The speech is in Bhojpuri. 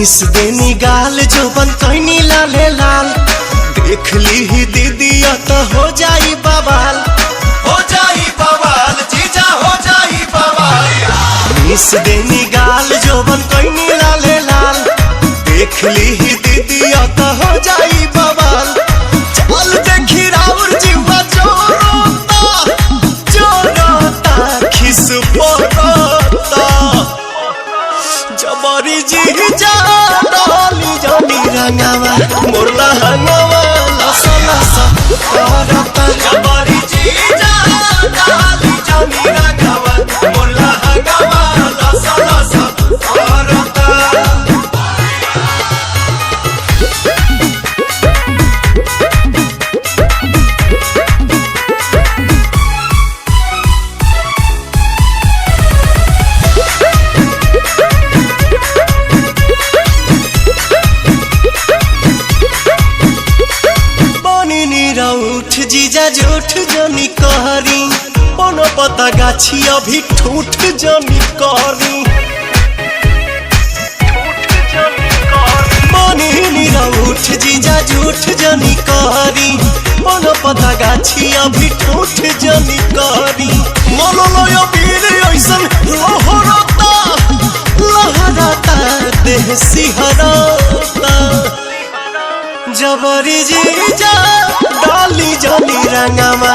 मिस देनी गाल जो बन कहनी लाले लाल देख ली ही दीदी तो हो जाई बवाल जीजा हो जाई बवाल। मिस देनी गाल जो बन कहनी लाले लाल देख ली ही दीदी तो हो जाई बवाल। चल देखी राउर जीवा जोरोता खिस पोरोता जबरी जीजा डाली जानी रंगावा मोरला हंगावा लसा लसा करता जबरी जीजा डाली जानी रंगावा मोरला हंगावा लसा लसा करता। उठ जीजा झूठ जनी कहरी कोनो पता गाछी अभी ठूठ जनी करी उठ जीजा झूठ जनी कहरी कोनो पता गाछी अभी ठूठ जनी करी मोलो लोयो वीर ऐसन लहरता लहरता देह सिहरता जबरी जीजा डाली जानी रंगावा।